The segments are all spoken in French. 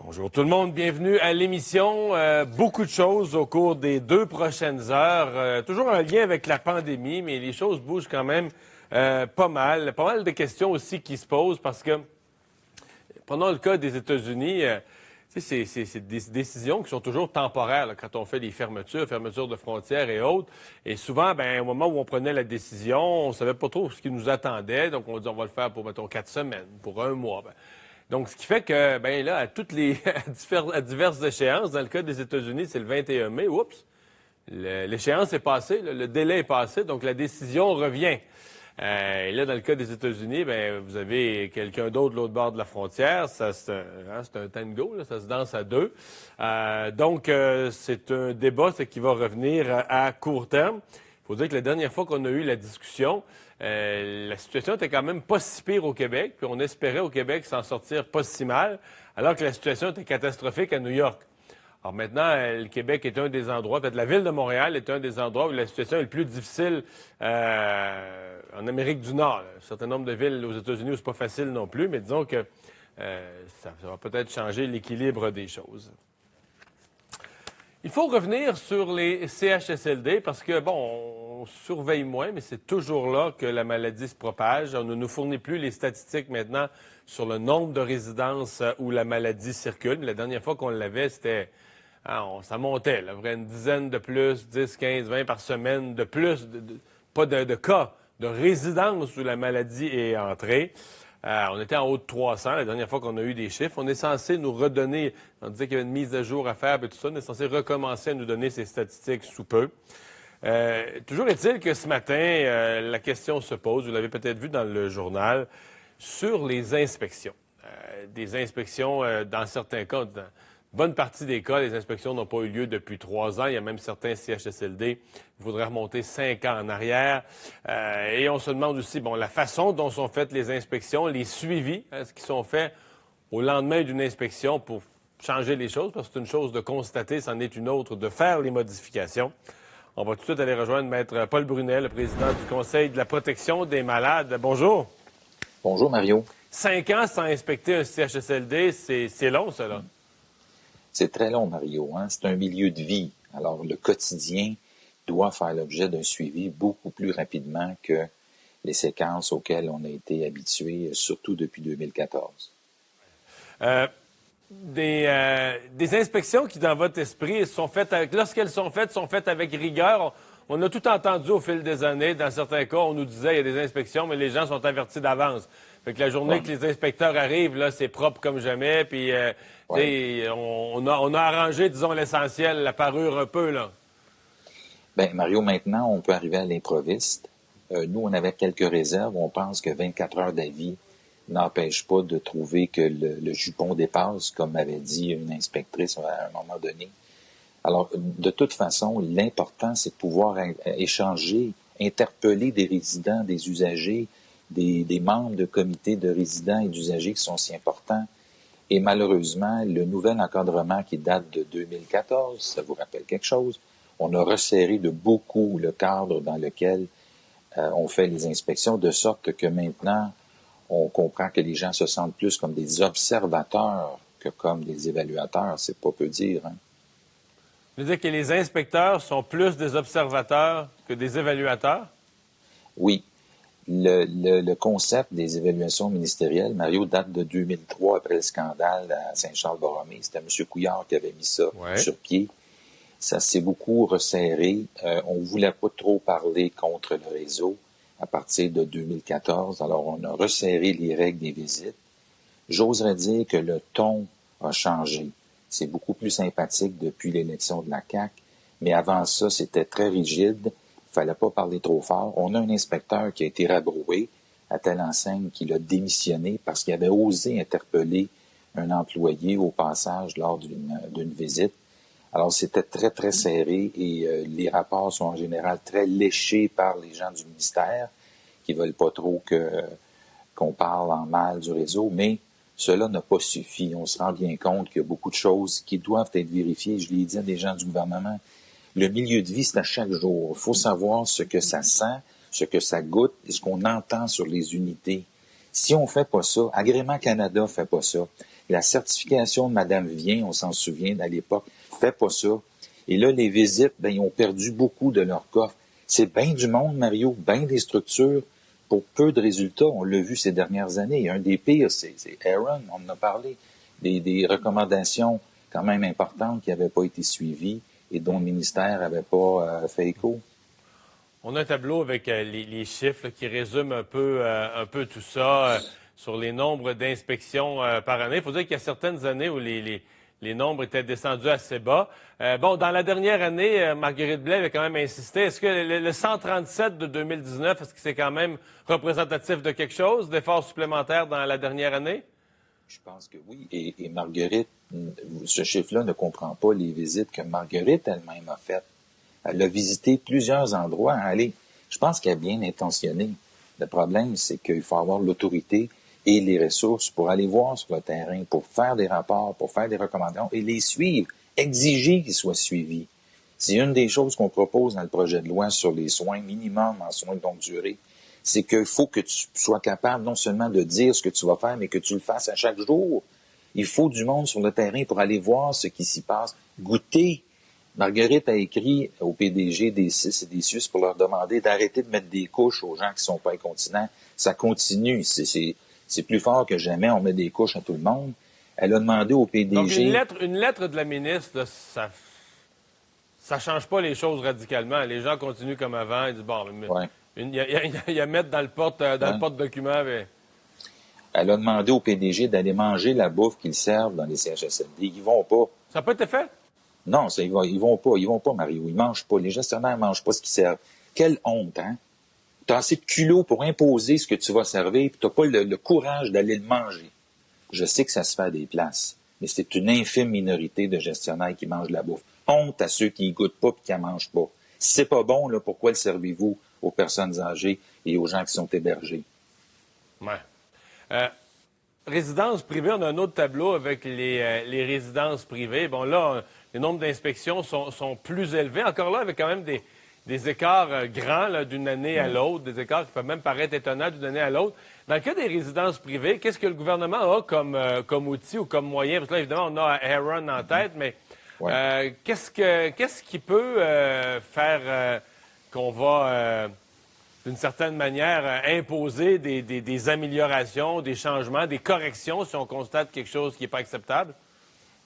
Bonjour tout le monde, bienvenue à l'émission. Beaucoup de choses au cours des 2 prochaines heures. Toujours en lien avec la pandémie, mais les choses bougent quand même pas mal. Pas mal de questions aussi qui se posent parce que, prenons le cas des États-Unis, c'est des décisions qui sont toujours temporaires là, quand on fait des fermetures de frontières et autres. Et souvent, au moment où on prenait la décision, on savait pas trop ce qui nous attendait. Donc, on dit on va le faire pour, mettons, 4 semaines, pour un mois. Donc, ce qui fait que, là, à toutes les à diverses échéances, dans le cas des États-Unis, c'est le 21 mai, oups, l'échéance est passée, le délai est passé, donc la décision revient. Et là, dans le cas des États-Unis, vous avez quelqu'un d'autre de l'autre bord de la frontière. Ça, c'est un tango, là, ça se danse à deux. Donc, c'est un débat qui va revenir à court terme. Il faut dire que la dernière fois qu'on a eu la discussion, la situation était quand même pas si pire au Québec, puis on espérait au Québec s'en sortir pas si mal, alors que la situation était catastrophique à New York. Alors maintenant, le Québec est un des endroits, peut-être la ville de Montréal est un des endroits où la situation est le plus difficile en Amérique du Nord. Un certain nombre de villes aux États-Unis où c'est pas facile non plus, mais disons que ça va peut-être changer l'équilibre des choses. Il faut revenir sur les CHSLD parce que, on surveille moins, mais c'est toujours là que la maladie se propage. On ne nous fournit plus les statistiques maintenant sur le nombre de résidences où la maladie circule. La dernière fois qu'on l'avait, c'était... ça montait, là, une dizaine de plus, 10, 15, 20 par semaine de plus, pas de cas, de résidences où la maladie est entrée. On était en haut de 300 la dernière fois qu'on a eu des chiffres. On est censé nous redonner, on disait qu'il y avait une mise à jour à faire et tout ça, on est censé recommencer à nous donner ces statistiques sous peu. Toujours est-il que ce matin, la question se pose, vous l'avez peut-être vu dans le journal, sur les inspections. Des inspections, dans certains cas, dans bonne partie des cas, les inspections n'ont pas eu lieu depuis 3 ans. Il y a même certains CHSLD qui voudraient remonter 5 ans en arrière. Et on se demande aussi, la façon dont sont faites les inspections, les suivis, ce qui sont faits au lendemain d'une inspection pour changer les choses, parce que c'est une chose de constater, c'en est une autre de faire les modifications. On va tout de suite aller rejoindre Maître Paul Brunet, le président du Conseil de la protection des malades. Bonjour. Bonjour, Mario. 5 ans sans inspecter un CHSLD, c'est long, ça, là. C'est très long, Mario. C'est un milieu de vie. Alors, le quotidien doit faire l'objet d'un suivi beaucoup plus rapidement que les séquences auxquelles on a été habitué, surtout depuis 2014. Des inspections qui, dans votre esprit, sont faites lorsqu'elles sont faites avec rigueur. On a tout entendu au fil des années. Dans certains cas, on nous disait qu'il y a des inspections, mais les gens sont avertis d'avance. Fait que la journée que les inspecteurs arrivent, là, c'est propre comme jamais. Puis, on a arrangé, disons, l'essentiel, la parure un peu, là. Mario, maintenant, on peut arriver à l'improviste. Nous, on avait quelques réserves. On pense que 24 heures d'avis n'empêche pas de trouver que le jupon dépasse, comme m'avait dit une inspectrice à un moment donné. Alors, de toute façon, l'important, c'est de pouvoir échanger, interpeller des résidents, des usagers, des membres de comités de résidents et d'usagers qui sont si importants. Et malheureusement, le nouvel encadrement qui date de 2014, ça vous rappelle quelque chose, on a resserré de beaucoup le cadre dans lequel on fait les inspections, de sorte que maintenant, on comprend que les gens se sentent plus comme des observateurs que comme des évaluateurs. C'est pas peu dire, hein? Vous veux dire que les inspecteurs sont plus des observateurs que des évaluateurs? Oui. Le concept des évaluations ministérielles, Mario, date de 2003, après le scandale à Saint-Charles-Borromée. C'était M. Couillard qui avait mis ça sur pied. Ça s'est beaucoup resserré. On ne voulait pas trop parler contre le réseau à partir de 2014. Alors, on a resserré les règles des visites. J'oserais dire que le ton a changé. C'est beaucoup plus sympathique depuis l'élection de la CAQ. Mais avant ça, c'était très rigide. Il fallait pas parler trop fort. On a un inspecteur qui a été rabroué à telle enseigne qu'il a démissionné parce qu'il avait osé interpeller un employé au passage lors d'une visite. Alors, c'était très, très serré et les rapports sont en général très léchés par les gens du ministère qui veulent pas trop qu'on parle en mal du réseau, mais cela n'a pas suffi. On se rend bien compte qu'il y a beaucoup de choses qui doivent être vérifiées. Je l'ai dit à des gens du gouvernement. Le milieu de vie, c'est à chaque jour. Il faut savoir ce que ça sent, ce que ça goûte et ce qu'on entend sur les unités. Si on fait pas ça, Agrément Canada fait pas ça. La certification de Mme Vien, on s'en souvient à l'époque, fait pas ça. Et là, les visites, ils ont perdu beaucoup de leur coffre. C'est bien du monde, Mario, bien des structures pour peu de résultats. On l'a vu ces dernières années. Un des pires, c'est Aaron, on en a parlé. Des recommandations quand même importantes qui n'avaient pas été suivies et dont le ministère n'avait pas fait écho. On a un tableau avec les chiffres là, qui résument un peu tout ça sur les nombres d'inspections par année. Il faut dire qu'il y a certaines années où les nombres étaient descendus assez bas. Bon, dans la dernière année, Marguerite Blais avait quand même insisté. Est-ce que le 137 de 2019, est-ce que c'est quand même représentatif de quelque chose, d'efforts supplémentaires dans la dernière année? Je pense que oui. Et Marguerite, ce chiffre-là ne comprend pas les visites que Marguerite elle-même a faites. Elle a visité plusieurs endroits. Je pense qu'elle est bien intentionnée. Le problème, c'est qu'il faut avoir l'autorité et les ressources pour aller voir sur le terrain, pour faire des rapports, pour faire des recommandations et les suivre, exiger qu'ils soient suivis. C'est une des choses qu'on propose dans le projet de loi sur les soins minimum en soins de longue durée. C'est qu'il faut que tu sois capable non seulement de dire ce que tu vas faire, mais que tu le fasses à chaque jour. Il faut du monde sur le terrain pour aller voir ce qui s'y passe, goûter. Marguerite a écrit au PDG des CIS et des SUS pour leur demander d'arrêter de mettre des couches aux gens qui sont pas incontinents. Ça continue. C'est plus fort que jamais. On met des couches à tout le monde. Elle a demandé au PDG... Donc, une lettre de la ministre, là, ça change pas les choses radicalement. Les gens continuent comme avant. Ils disent, bon, Ouais. il y a à mettre dans le porte-document. Mais... Elle a demandé au PDG d'aller manger la bouffe qu'ils servent dans les CHSLD. Ils vont pas. Ça n'a pas été fait? Non, ils vont pas, Mario. Ils mangent pas. Les gestionnaires mangent pas ce qu'ils servent. Quelle honte, hein? T'as assez de culot pour imposer ce que tu vas servir, puis t'as pas le courage d'aller le manger. Je sais que ça se fait à des places, mais c'est une infime minorité de gestionnaires qui mangent la bouffe. Honte à ceux qui y goûtent pas et qui en mangent pas. Si c'est pas bon, là, pourquoi le servez-vous aux personnes âgées et aux gens qui sont hébergés? Ouais. Résidences privées, on a un autre tableau avec les résidences privées. Bon, là, les nombres d'inspections sont plus élevés. Encore là, avec quand même des écarts grands là, d'une année à l'autre, des écarts qui peuvent même paraître étonnants d'une année à l'autre. Dans le cas des résidences privées, qu'est-ce que le gouvernement a comme outil ou comme moyen? Parce que là, évidemment, on a Aaron en tête, mais qu'est-ce qui peut faire qu'on va... d'une certaine manière, imposer des améliorations, des changements, des corrections si on constate quelque chose qui n'est pas acceptable?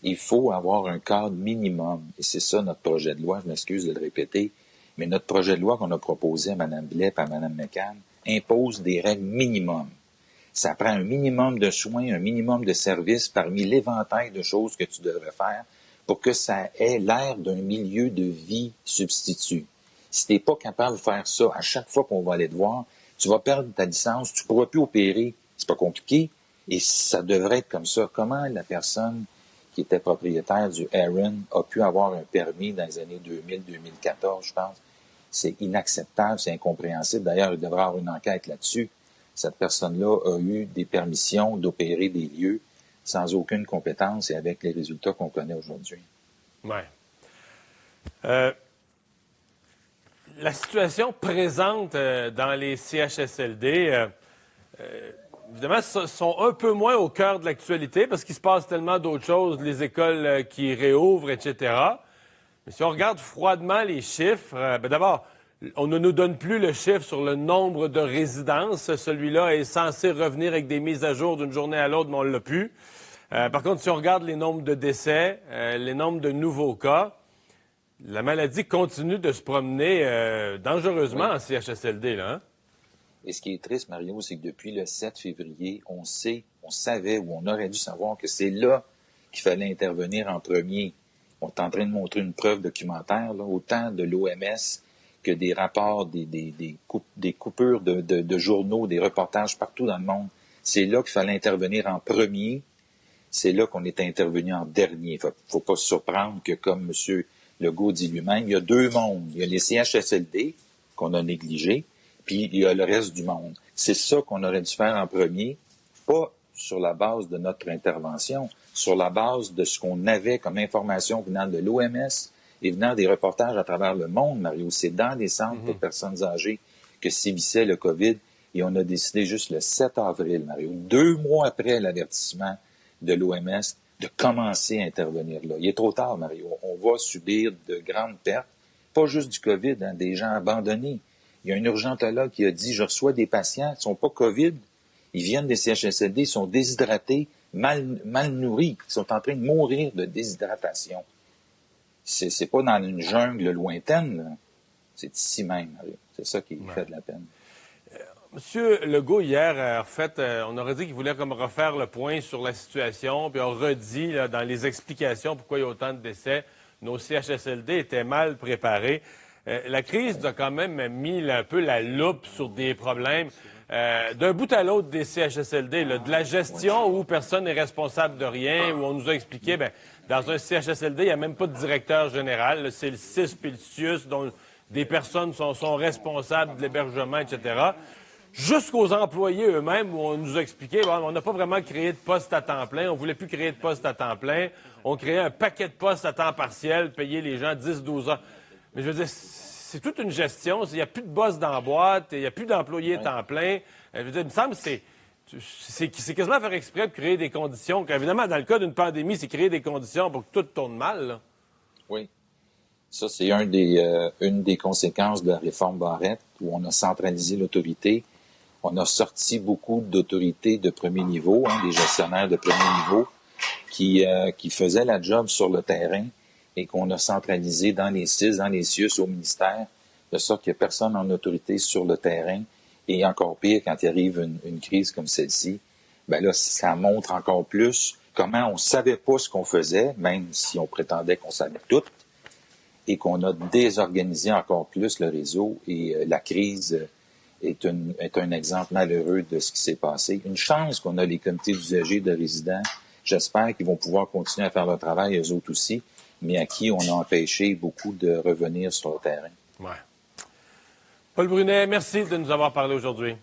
Il faut avoir un cadre minimum. Et c'est ça notre projet de loi, je m'excuse de le répéter, mais notre projet de loi qu'on a proposé à Mme Blais et à Mme McCann impose des règles minimum. Ça prend un minimum de soins, un minimum de services parmi l'éventail de choses que tu devrais faire pour que ça ait l'air d'un milieu de vie substitut. Si tu n'es pas capable de faire ça à chaque fois qu'on va aller te voir, tu vas perdre ta licence, tu ne pourras plus opérer. C'est pas compliqué. Et ça devrait être comme ça. Comment la personne qui était propriétaire du Aaron a pu avoir un permis dans les années 2000-2014, je pense? C'est inacceptable, c'est incompréhensible. D'ailleurs, il devrait y avoir une enquête là-dessus. Cette personne-là a eu des permissions d'opérer des lieux sans aucune compétence et avec les résultats qu'on connaît aujourd'hui. Oui. La situation présente dans les CHSLD, évidemment, sont un peu moins au cœur de l'actualité parce qu'il se passe tellement d'autres choses, les écoles qui réouvrent, etc. Mais si on regarde froidement les chiffres, d'abord, on ne nous donne plus le chiffre sur le nombre de résidences. Celui-là est censé revenir avec des mises à jour d'une journée à l'autre, mais on ne l'a plus. Par contre, si on regarde les nombres de décès, les nombres de nouveaux cas, la maladie continue de se promener dangereusement en CHSLD, là. Hein? Et ce qui est triste, Mario, c'est que depuis le 7 février, on savait ou on aurait dû savoir que c'est là qu'il fallait intervenir en premier. On est en train de montrer une preuve documentaire, là, autant de l'OMS que des rapports, des coupures de journaux, des reportages partout dans le monde. C'est là qu'il fallait intervenir en premier. C'est là qu'on est intervenu en dernier. Faut pas se surprendre que, comme M. Legault dit lui-même, il y a deux mondes. Il y a les CHSLD qu'on a négligés, puis il y a le reste du monde. C'est ça qu'on aurait dû faire en premier, pas sur la base de notre intervention, sur la base de ce qu'on avait comme information venant de l'OMS et venant des reportages à travers le monde, Mario. C'est dans les centres pour personnes âgées que sévissait le COVID et on a décidé juste le 7 avril, Mario, 2 mois après l'avertissement de l'OMS de commencer à intervenir là. Il est trop tard, Mario. On va subir de grandes pertes, pas juste du COVID, hein, des gens abandonnés. Il y a un urgentologue qui a dit, je reçois des patients qui ne sont pas COVID, ils viennent des CHSLD, ils sont déshydratés, mal nourris, ils sont en train de mourir de déshydratation. C'est pas dans une jungle lointaine, là. C'est ici même, Mario. C'est ça qui fait de la peine. Monsieur Legault, hier, on aurait dit qu'il voulait comme refaire le point sur la situation, puis on redit là, dans les explications pourquoi il y a autant de décès, nos CHSLD étaient mal préparés. La crise a quand même mis là, un peu la loupe sur des problèmes d'un bout à l'autre des CHSLD, là, de la gestion où personne n'est responsable de rien, où on nous a expliqué, dans un CHSLD, il n'y a même pas de directeur général, c'est le CIS puis le CIUS dont des personnes sont responsables de l'hébergement, etc., jusqu'aux employés eux-mêmes, où on nous a expliqué, on n'a pas vraiment créé de poste à temps plein, on voulait plus créer de poste à temps plein, on créait un paquet de postes à temps partiel, payer les gens 10-12 heures. Mais je veux dire, c'est toute une gestion, il n'y a plus de boss dans la boîte, il n'y a plus d'employés à temps plein. Je veux dire, il me semble que c'est quasiment faire exprès de créer des conditions. Évidemment, dans le cas d'une pandémie, c'est créer des conditions pour que tout tourne mal, là. Oui. Ça, c'est une des conséquences de la réforme Barrette, où on a centralisé l'autorité. On a sorti beaucoup d'autorités de premier niveau, des gestionnaires de premier niveau, qui faisaient la job sur le terrain et qu'on a centralisé dans les CIS, dans les CIUS, au ministère, de sorte qu'il n'y a personne en autorité sur le terrain. Et encore pire, quand il arrive une crise comme celle-ci, là, ça montre encore plus comment on savait pas ce qu'on faisait, même si on prétendait qu'on savait tout, et qu'on a désorganisé encore plus le réseau. Et la crise est un exemple malheureux de ce qui s'est passé. Une chance qu'on a les comités d'usagers, de résidents. J'espère qu'ils vont pouvoir continuer à faire leur travail, eux autres aussi, mais à qui on a empêché beaucoup de revenir sur le terrain. Ouais. Paul Brunet, merci de nous avoir parlé aujourd'hui.